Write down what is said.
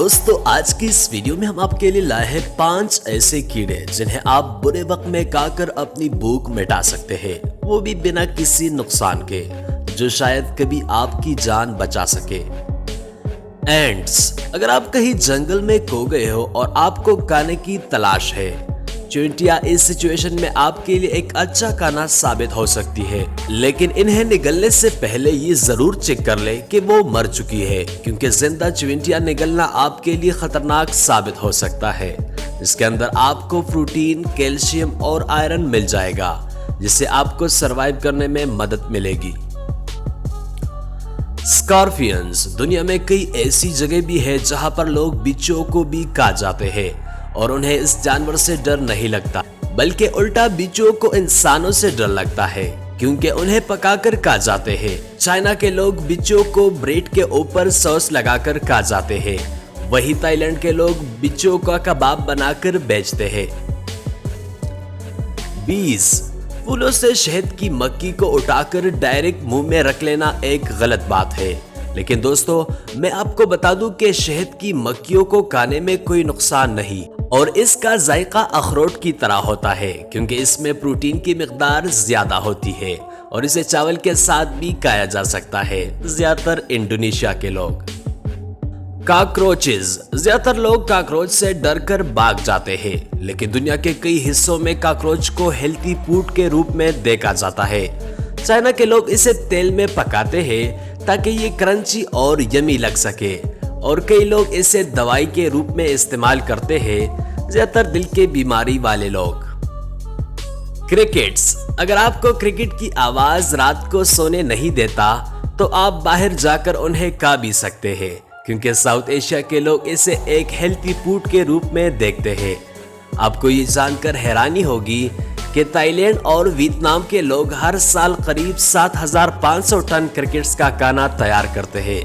दोस्तों आज की इस वीडियो में हम आपके लिए लाए हैं 5 ऐसे कीड़े जिन्हें आप बुरे वक्त में खाकर अपनी भूख मिटा सकते हैं, वो भी बिना किसी नुकसान के, जो शायद कभी आपकी जान बचा सके। एंट्स। अगर आप कहीं जंगल में खो गए हो और आपको खाने की तलाश है, चींटियां इस सिचुएशन में आपके लिए एक अच्छा खाना साबित हो सकती है, लेकिन इन्हें निगलने से पहले ये जरूर चेक कर ले कि वो मर चुकी है, क्योंकि जिंदा चींटियां निगलना आपके लिए खतरनाक साबित हो सकता है। इसके अंदर आपको प्रोटीन, कैल्शियम और आयरन मिल जाएगा, जिससे आपको सरवाइव करने में मदद मिलेगी। स्कॉर्पियंस। दुनिया में कई ऐसी जगह भी है जहां पर लोग बिच्छुओं को भी खा जाते हैं और उन्हें इस जानवर से डर नहीं लगता, बल्कि उल्टा बिच्छुओं को इंसानों से डर लगता है, क्योंकि उन्हें पकाकर खा जाते हैं। चाइना के लोग बिच्छुओं को ब्रेड के ऊपर सॉस लगाकर खा जाते हैं, वही थाईलैंड के लोग बिच्छुओं का कबाब बनाकर बेचते हैं। बीज। फूलों से शहद की मक्खी को उठाकर डायरेक्ट मुंह में रख लेना एक गलत बात है, लेकिन दोस्तों मैं आपको बता दूं कि शहद की मक्खियों को खाने में कोई नुकसान नहीं और इसका जायका अखरोट की तरह होता है, क्योंकि इसमें प्रोटीन की मिकदार ज्यादा होती है और इसे चावल के साथ भी खाया जा सकता है, ज्यादातर इंडोनेशिया के लोग। कॉकरोचेस। ज्यादातर लोग कॉकरोच से डरकर भाग जाते हैं, लेकिन दुनिया के कई हिस्सों में कॉकरोच को हेल्थी फूड के रूप में देखा जाता है। चाइना के लोग इसे तेल में पकाते हैं ताकि ये क्रंची और यमी लग सके, और कई लोग इसे दवाई के रूप में इस्तेमाल करते हैं, ज्यादातर दिल के बीमारी वाले लोग। क्रिकेट्स। अगर आपको क्रिकेट की आवाज रात को सोने नहीं देता तो आप बाहर जाकर उन्हें खा भी सकते हैं, क्योंकि साउथ एशिया के लोग इसे एक हेल्थी फूड के रूप में देखते हैं। आपको ये जानकर हैरानी होगी कि थाईलैंड और वियतनाम के लोग हर साल करीब 7,500 टन क्रिकेट्स का खाना तैयार करते हैं।